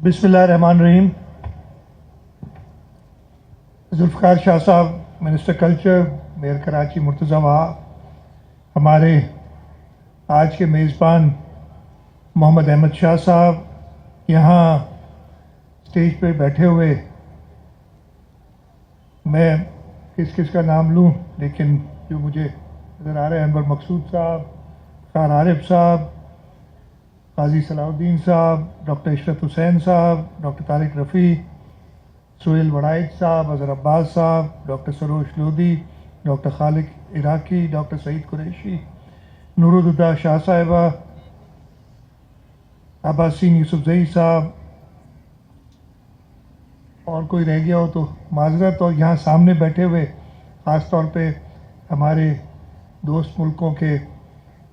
बिस्मिल्लाहिर्रहमानिर्रहीम। जुल्फ़िकार शाह साहब, minister culture, mayor Karachi Murtaza Wahab, हमारे आज के मेज़बान मोहम्मद अहमद शाह साहब, यहाँ स्टेज पे बैठे हुए, मैं किस किस का नाम लूँ, लेकिन जो मुझे नज़र आ रहे हैं, अनवर मकसूद साहब, खार आरिफ साहब, काजी सलाउद्दीन साहब, डॉक्टर इशरत हुसैन साहब, डॉक्टर तारिक रफ़ी, सुहेल वड़ाइद sahab, Azhar Abbas sahab, doctor Saroj Lodhi, doctor Khaliq Iraqi, doctor Saeed Qureshi, Nooruddaula Shah sahiba, Abbaseen Yousafzai साहब, और कोई रह गया हो तो माजरत। और यहाँ सामने बैठे हुए ख़ास तौर पे हमारे दोस्त मुल्कों के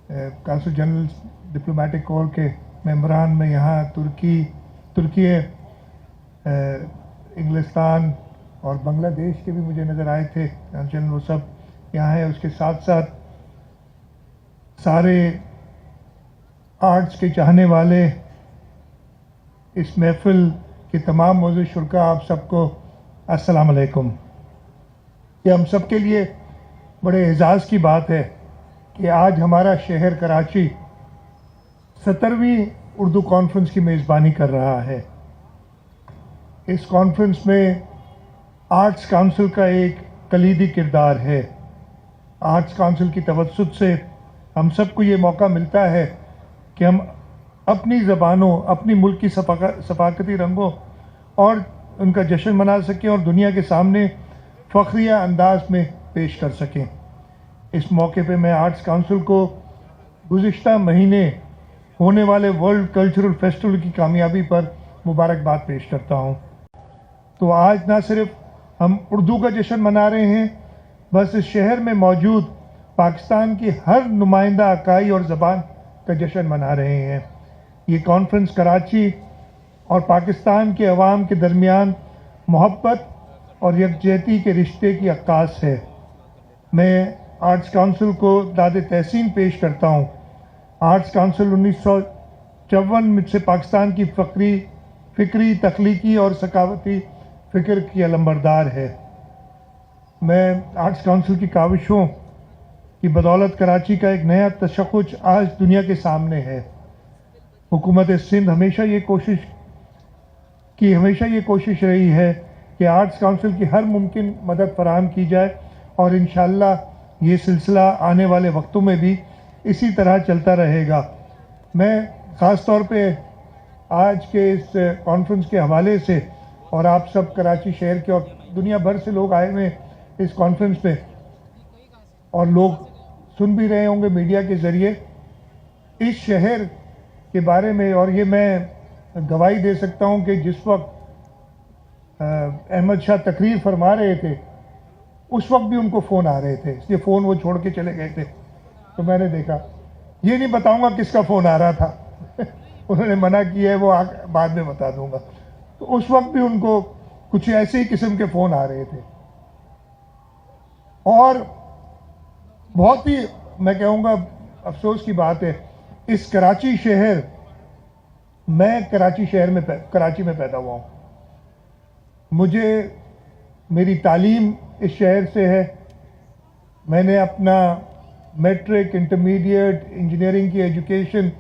काउंसिल जनरल डिप्लोमेटिक कोर के मेंबरान में यहाँ तुर्की इंग्लिस्तान और बांग्लादेश के भी मुझे नज़र आए थे जनरल, वो सब यहाँ हैं। उसके साथ साथ सारे आर्ट्स के चाहने वाले, इस महफिल के तमाम मौजूद शुरका, आप सबको अस्सलाम अलैकुम। ये हम सब के लिए बड़े एजाज़ की बात है कि आज हमारा शहर कराची 17वीं उर्दू कॉन्फ्रेंस की मेज़बानी कर रहा है। इस कॉन्फ्रेंस में आर्ट्स काउंसिल का एक कलीदी किरदार है। आर्ट्स काउंसिल की तवज्जुद से हम सबको ये मौका मिलता है कि हम अपनी ज़बानों, अपनी मुल्क की सफ़ाकती रंगों और उनका जश्न मना सकें और दुनिया के सामने फ़ख्रिया अंदाज में पेश कर सकें। इस मौके पे मैं आर्ट्स काउंसिल को गुज़िश्ता महीने होने वाले वर्ल्ड कल्चरल फेस्टिवल की कामयाबी पर मुबारकबाद पेश करता हूँ। तो आज ना सिर्फ हम उर्दू का जश्न मना रहे हैं, बस इस शहर में मौजूद पाकिस्तान की हर नुमाइंदा इकाई और ज़बान का जश्न मना रहे हैं। ये कॉन्फ्रेंस कराची और पाकिस्तान के अवाम के दरमियान मोहब्बत और यकजहती के रिश्ते की अक्कास है। मैं आर्ट्स काउंसिल को दाद तहसीन पेश करता हूँ। आर्ट्स काउंसिल 1954 से पाकिस्तान की फ़िक्री, तख्लीकी और सकावती फ़िक्र की अलंबरदार है। मैं आर्ट्स काउंसिल की काविशों की बदौलत कराची का एक नया तशख़्ख़ुस आज दुनिया के सामने है। हुकूमत सिंध हमेशा ये कोशिश रही है कि आर्ट्स काउंसिल की हर मुमकिन मदद फराहम की जाए और इंशाअल्लाह ये सिलसिला आने वाले वक्तों में भी इसी तरह चलता रहेगा। मैं ख़ास तौर पे आज के इस कॉन्फ्रेंस के हवाले से, और आप सब कराची शहर के और दुनिया भर से लोग आए हुए इस कॉन्फ्रेंस में, और लोग सुन भी रहे होंगे मीडिया के ज़रिए, इस शहर के बारे में। और ये मैं गवाही दे सकता हूँ कि जिस वक्त अहमद शाह तकरीर फरमा रहे थे, उस वक्त भी उनको फ़ोन आ रहे थे, इसलिए फ़ोन वो छोड़ के चले गए थे। तो मैंने देखा, ये नहीं बताऊंगा किसका फ़ोन आ रहा था उन्होंने मना किया है, वो बाद में बता दूंगा। तो उस वक्त भी उनको कुछ ऐसे ही किस्म के फ़ोन आ रहे थे। और बहुत ही, मैं कहूँगा, अफसोस की बात है, इस कराची शहर, मैं कराची में पैदा हुआ हूँ। मुझे, मेरी तालीम इस शहर से है। मैंने अपना मैट्रिक, इंटरमीडिएट, इंजीनियरिंग की एजुकेशन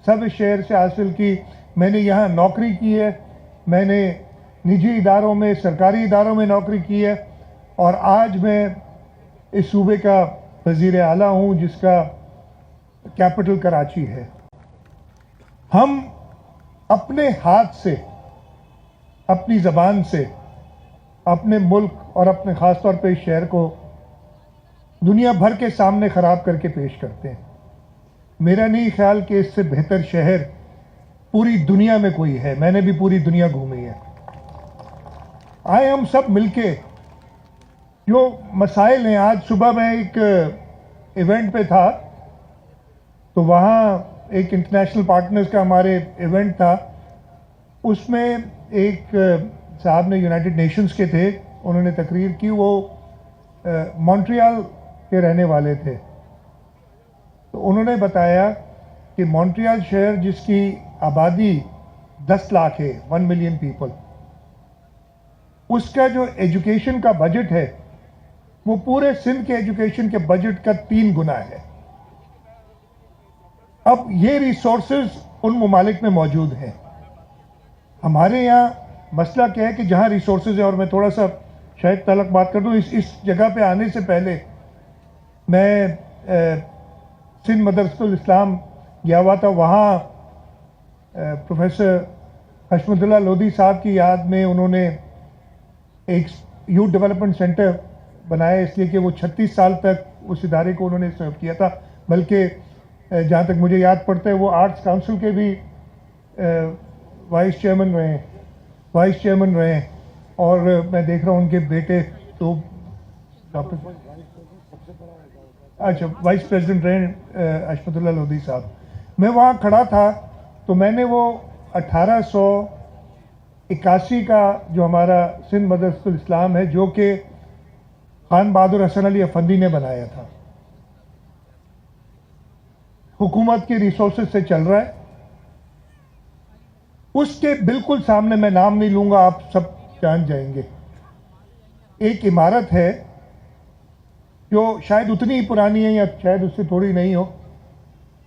सब इस शहर से हासिल की। मैंने यहाँ नौकरी की है, मैंने निजी इदारों में, सरकारी इदारों में नौकरी की है, और आज मैं इस सूबे का वज़ीर आला हूँ जिसका कैपिटल कराची है। हम अपने हाथ से, अपनी ज़बान से अपने मुल्क और अपने ख़ास तौर पे इस शहर को दुनिया भर के सामने ख़राब करके पेश करते हैं। मेरा नहीं ख्याल कि इससे बेहतर शहर पूरी दुनिया में कोई है। मैंने भी पूरी दुनिया घूमी है। आए हम सब मिलके, जो मसाइल हैं, आज सुबह मैं एक इवेंट पे था, तो वहाँ एक इंटरनेशनल पार्टनर्स का हमारे इवेंट था। उसमें एक साहब ने, यूनाइटेड नेशंस के थे, उन्होंने तकरीर की। वो मॉन्ट्रियल के रहने वाले थे। तो उन्होंने बताया कि मॉन्ट्रियल शहर, जिसकी आबादी 10 लाख है, 1 मिलियन पीपल, उसका जो एजुकेशन का बजट है वो पूरे सिंध के एजुकेशन के बजट का 3 गुना है। अब ये रिसोर्सेज उन ममालिक में मौजूद हैं। हमारे यहाँ मसला क्या है कि जहाँ रिसोर्सेज है, और मैं थोड़ा सा शायद तलक बात कर दूँ, इस जगह पे आने से पहले मैं सिंध मदरसतुल इस्लाम गया हुआ था। वहाँ प्रोफेसर हशमतुल्लाह लोधी साहब की याद में उन्होंने एक यूथ डेवलपमेंट सेंटर बनाया, इसलिए कि वो 36 साल तक उस इदारे को उन्होंने सर्व किया था। बल्कि जहाँ तक मुझे याद पड़ता है वो आर्ट्स काउंसिल के भी वाइस चेयरमैन रहे हैं। और मैं देख रहा हूँ उनके बेटे तो अच्छा वाइस प्रेसिडेंट रहे हशमतुल्लाह लोधी साहब। मैं वहाँ खड़ा था तो मैंने वो 1881 का जो हमारा सिंध मदरसतुल इस्लाम है, जो कि खान बहादुर हसन अली अफंदी ने बनाया था, हुकूमत के रिसोर्सेज से चल रहा है, उसके बिल्कुल सामने, मैं नाम नहीं लूंगा, आप सब जान जाएंगे, एक इमारत है जो शायद उतनी ही पुरानी है या शायद उससे थोड़ी नहीं हो,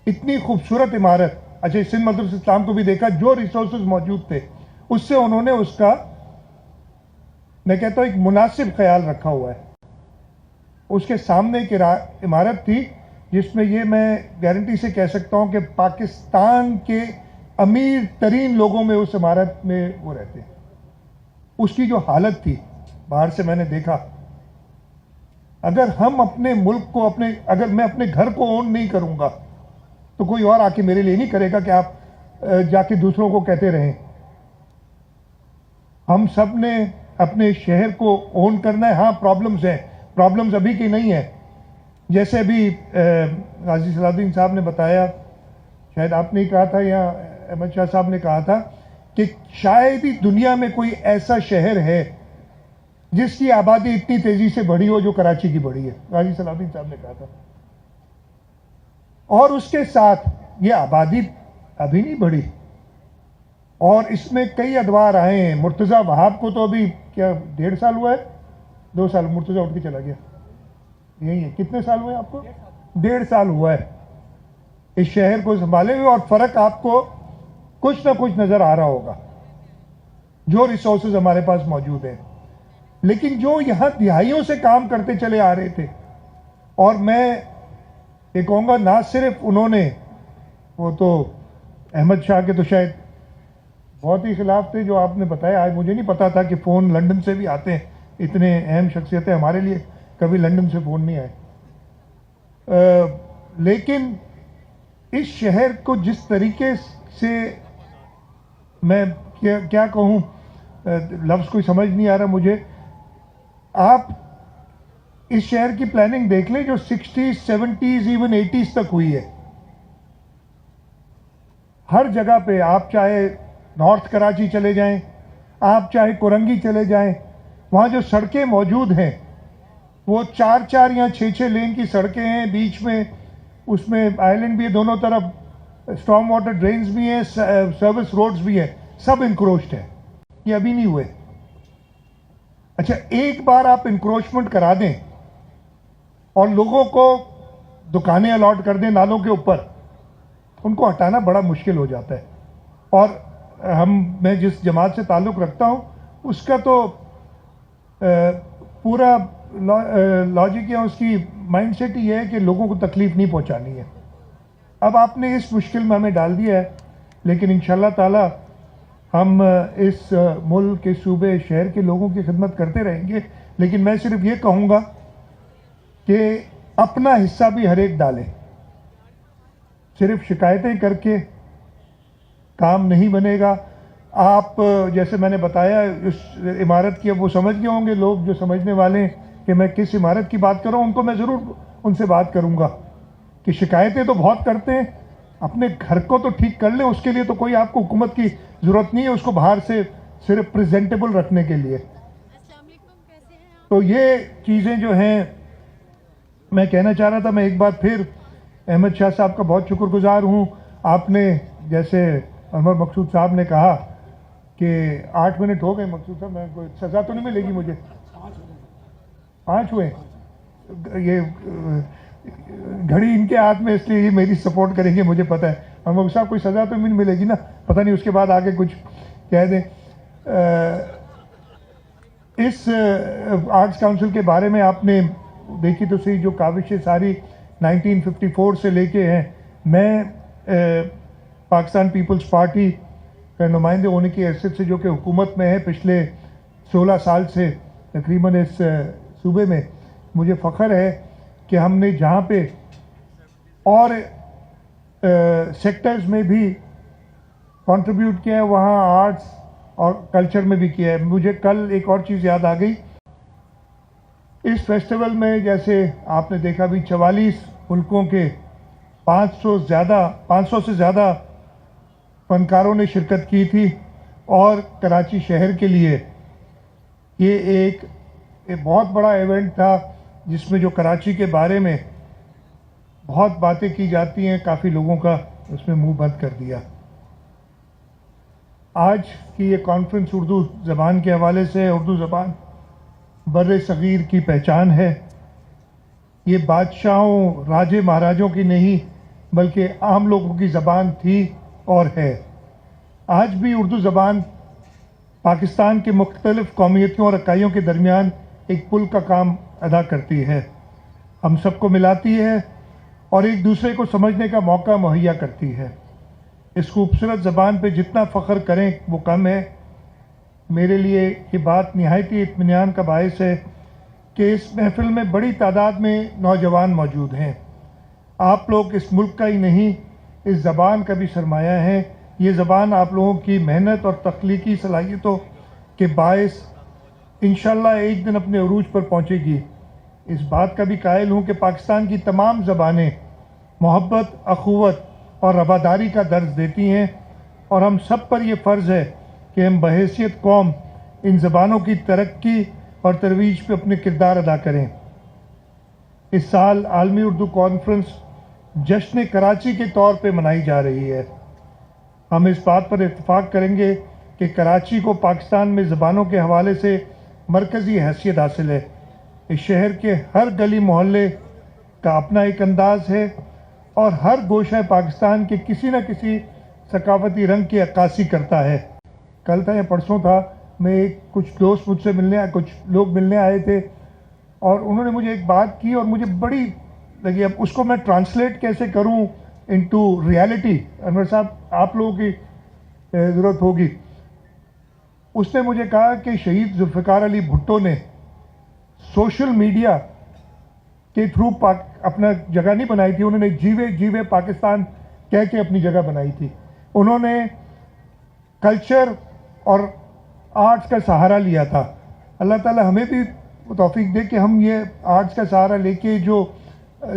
इतनी खूबसूरत इमारत। अच्छा, सिंध मदरसतुल इस्लाम को भी देखा, जो रिसोर्सेज मौजूद थे उससे उन्होंने उसका, मैं कहता हूं, एक मुनासिब ख्याल रखा हुआ है। उसके सामने एक इमारत थी जिसमें ये मैं गारंटी से कह सकता हूं कि पाकिस्तान के अमीर तरीन लोगों में उस इमारत में वो रहते हैं। उसकी जो हालत थी बाहर से मैंने देखा, अगर हम अपने मुल्क को अगर मैं अपने घर को ओन नहीं करूंगा तो कोई और आके मेरे लिए नहीं करेगा कि आप जाके दूसरों को कहते रहें। हम सब ने अपने शहर को ओन करना है। हाँ, प्रॉब्लम्स हैं, प्रॉब्लम्स अभी की नहीं है। जैसे अभी गाजी सलाउद्दीन साहब ने बताया, शायद आपने ही कहा था या अहमद शाह साहब ने कहा था कि शायद ही दुनिया में कोई ऐसा शहर है जिसकी आबादी इतनी तेजी से बढ़ी हो जो कराची की बढ़ी है। गाजी सलाउद्दीन साहब ने कहा था। और उसके साथ ये आबादी अभी नहीं बढ़ी, और इसमें कई अदवार आए हैं। मुर्तज़ा वहाब को तो अभी क्या 1.5 साल हुआ है, 2 साल, मुर्तज़ा उठ के चला गया, यही है। कितने साल हुए आपको? 1.5 साल हुआ है इस शहर को संभाले हुए, और फर्क आपको कुछ ना कुछ नजर आ रहा होगा, जो रिसोर्सेज हमारे पास मौजूद हैं। लेकिन जो यहां दिहाइयों से काम करते चले आ रहे थे, और मैं ये कहूँगा ना सिर्फ उन्होंने, वो तो अहमद शाह के तो शायद बहुत ही खिलाफ थे जो आपने बताया। आज मुझे नहीं पता था कि फ़ोन लंदन से भी आते हैं, इतने अहम शख्सियतें हमारे लिए कभी लंदन से फ़ोन नहीं आए। लेकिन इस शहर को जिस तरीके से, मैं क्या कहूँ, लफ्ज़ कोई समझ नहीं आ रहा मुझे। आप इस शहर की प्लानिंग देख लें जो 60s, 70s, इवन 80s तक हुई है। हर जगह पे, आप चाहे नॉर्थ कराची चले जाएं, आप चाहे कोरंगी चले जाएं, वहाँ जो सड़कें मौजूद हैं वो 4-4 या 6-6 लेन की सड़कें हैं। बीच में उसमें आइलैंड भी है, दोनों तरफ स्टॉर्म वाटर ड्रेन्स भी हैं, सर्विस रोड्स भी हैं, सब इंक्रोच्ड है। ये अभी नहीं हुए। अच्छा, एक बार आप इंक्रोचमेंट करा दें और लोगों को दुकानें अलॉट कर दें नालों के ऊपर, उनको हटाना बड़ा मुश्किल हो जाता है। और मैं जिस जमात से ताल्लुक़ रखता हूँ उसका तो पूरा लॉजिक या उसकी माइंडसेट ही है कि लोगों को तकलीफ़ नहीं पहुँचानी है। अब आपने इस मुश्किल में हमें डाल दिया है, लेकिन इंशाअल्लाह ताला हम इस मुल्क के सूबे शहर के लोगों की खिदमत करते रहेंगे। लेकिन मैं सिर्फ ये कहूँगा कि अपना हिस्सा भी हर एक डालें। सिर्फ शिकायतें करके काम नहीं बनेगा। आप जैसे मैंने बताया उस इमारत की, अब वो समझ गए होंगे लोग जो समझने वाले कि मैं किस इमारत की बात कर रहा हूँ, उनको मैं ज़रूर उनसे बात करूँगा कि शिकायतें तो बहुत करते हैं, अपने घर को तो ठीक कर लें। उसके लिए तो कोई आपको हुकूमत की ज़रूरत नहीं है, उसको बाहर से सिर्फ प्रेजेंटेबल रखने के लिए। तो ये चीज़ें जो हैं मैं कहना चाह रहा था। मैं एक बार फिर अहमद शाह साहब का बहुत शुक्रगुजार हूँ। आपने जैसे انور مقصود صاحب نے کہا کہ 8 منٹ ہو گئے مقصود صاحب, میں کوئی سزا تو نہیں ملے گی مجھے؟ 5 ہوئے. یہ گھڑی ان کے ہاتھ میں, اس لیے یہ میری سپورٹ کریں گے مجھے پتہ ہے. انور صاحب کوئی سزا تو نہیں ملے گی نا؟ پتہ نہیں اس کے بعد آگے کچھ کہہ دیں. اس آرٹس کاؤنسل کے بارے میں آپ نے دیکھی تو صحیح, جو کاوشیں ساری 1954 سے لے کے ہیں. میں پاکستان پیپلز پارٹی کا نمائندے ہونے کی حیثیت سے, جو کہ حکومت میں ہے پچھلے 16 سال سے تقریباً اس صوبے میں, مجھے فخر ہے کہ ہم نے جہاں پہ اور سیکٹرز میں بھی کنٹریبیوٹ کیا ہے وہاں آرٹس اور کلچر میں بھی کیا ہے. مجھے کل ایک اور چیز یاد آ گئی. اس فیسٹیول میں جیسے آپ نے دیکھا بھی 44 ملکوں کے 500 سے زیادہ فنکاروں نے شرکت کی تھی, اور کراچی شہر کے لیے یہ ایک بہت بڑا ایونٹ تھا جس میں جو کراچی کے بارے میں بہت باتیں کی جاتی ہیں, کافی لوگوں کا اس میں منہ بند کر دیا. آج کی یہ کانفرنس اردو زبان کے حوالے سے, اردو زبان بر صغیر کی پہچان ہے. یہ بادشاہوں راجے مہاراجوں کی نہیں بلکہ عام لوگوں کی زبان تھی اور ہے. آج بھی اردو زبان پاکستان کے مختلف قومیتوں اور اکائیوں کے درمیان ایک پل کا کام ادا کرتی ہے, ہم سب کو ملاتی ہے اور ایک دوسرے کو سمجھنے کا موقع مہیا کرتی ہے. اس خوبصورت زبان پہ جتنا فخر کریں وہ کم ہے. میرے لیے یہ بات نہایتی اطمینان کا باعث ہے کہ اس محفل میں بڑی تعداد میں نوجوان موجود ہیں. آپ لوگ اس ملک کا ہی نہیں, اس زبان کا بھی سرمایہ ہے. یہ زبان آپ لوگوں کی محنت اور تخلیقی صلاحیتوں کے باعث انشاءاللہ ایک دن اپنے عروج پر پہنچے گی. اس بات کا بھی قائل ہوں کہ پاکستان کی تمام زبانیں محبت, اخوت اور رواداری کا درس دیتی ہیں, اور ہم سب پر یہ فرض ہے کہ ہم بحیثیت قوم ان زبانوں کی ترقی اور ترویج پہ اپنے کردار ادا کریں. اس سال عالمی اردو کانفرنس جشن کراچی کے طور پہ منائی جا رہی ہے. ہم اس بات پر اتفاق کریں گے کہ کراچی کو پاکستان میں زبانوں کے حوالے سے مرکزی حیثیت حاصل ہے. اس شہر کے ہر گلی محلے کا اپنا ایک انداز ہے, اور ہر گوشہ پاکستان کے کسی نہ کسی ثقافتی رنگ کی عکاسی کرتا ہے. کل تھا یا پرسوں تھا, میں کچھ دوست مجھ سے ملنے کچھ لوگ ملنے آئے تھے, اور انہوں نے مجھے ایک بات کی اور مجھے بڑی لگی. اب اس کو میں ٹرانسلیٹ کیسے کروں انٹو ریالٹی, انور صاحب آپ لوگوں کی ضرورت ہوگی. اس نے مجھے کہا کہ شہید ذوالفقار علی بھٹو نے سوشل میڈیا کے تھرو اپنا جگہ نہیں بنائی تھی, انہوں نے جیوے پاکستان کہہ کے اپنی جگہ بنائی تھی. انہوں نے کلچر اور آرٹس کا سہارا لیا تھا. اللہ تعالی ہمیں بھی توفیق دے کہ ہم یہ آرٹس کا سہارا لے کے جو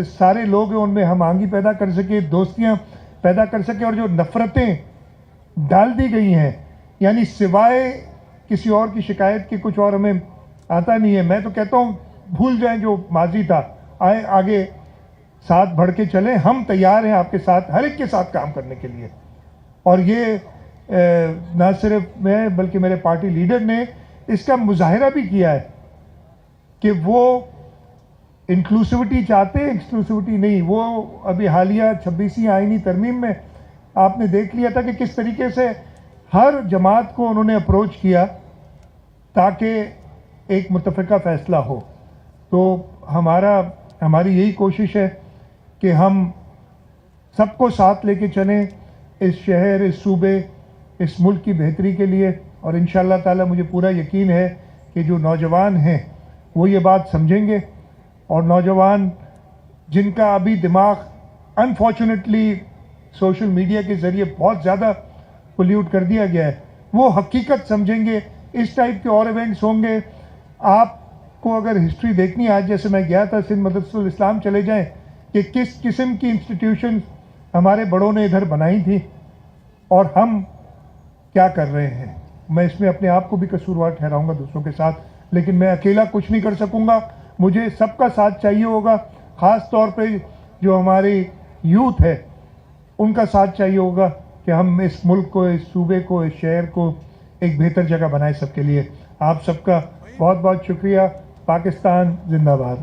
سارے لوگ ہیں ان میں ہم آہنگی پیدا کر سکے, دوستیاں پیدا کر سکے, اور جو نفرتیں ڈال دی گئی ہیں, یعنی سوائے کسی اور کی شکایت کے کچھ اور ہمیں آتا نہیں ہے. میں تو کہتا ہوں بھول جائیں جو ماضی تھا, آئیں آگے ساتھ بڑھ کے چلیں. ہم تیار ہیں آپ کے ساتھ, ہر ایک کے ساتھ کام کرنے کے لیے. اور یہ نہ صرف میں بلکہ میرے پارٹی لیڈر نے اس کا مظاہرہ بھی کیا ہے کہ وہ انکلوسیوٹی چاہتے ہیں, ایکسکلوسیوٹی نہیں. وہ ابھی حالیہ 26ویں آئینی ترمیم میں آپ نے دیکھ لیا تھا کہ کس طریقے سے ہر جماعت کو انہوں نے اپروچ کیا تاکہ ایک متفقہ فیصلہ ہو. تو ہماری یہی کوشش ہے کہ ہم سب کو ساتھ لے کے چلیں اس شہر, اس صوبے, اس ملک کی بہتری کے لیے. اور انشاءاللہ تعالی مجھے پورا یقین ہے کہ جو نوجوان ہیں وہ یہ بات سمجھیں گے, اور نوجوان جن کا ابھی دماغ انفارچونیٹلی سوشل میڈیا کے ذریعے بہت زیادہ پولیوٹ کر دیا گیا ہے, وہ حقیقت سمجھیں گے. اس ٹائپ کے اور ایونٹس ہوں گے. آپ کو اگر ہسٹری دیکھنی ہے, آج جیسے میں گیا تھا سندھ مدرسۃ الاسلام, چلے جائیں کہ کس قسم کی انسٹیٹیوشن ہمارے بڑوں نے ادھر بنائی تھی اور ہم کیا کر رہے ہیں. میں اس میں اپنے آپ کو بھی قصوروار ٹھہراؤں گا دوسروں کے ساتھ, لیکن میں اکیلا کچھ نہیں کر سکوں گا. مجھے سب کا ساتھ چاہیے ہوگا, خاص طور پہ جو ہماری یوتھ ہے ان کا ساتھ چاہیے ہوگا. کہ ہم اس ملک کو، اس صوبے کو، اس شہر کو ایک بہتر جگہ بنائے سب کے لیے. آپ سب کا بہت بہت شکریہ. پاکستان زندہ باد.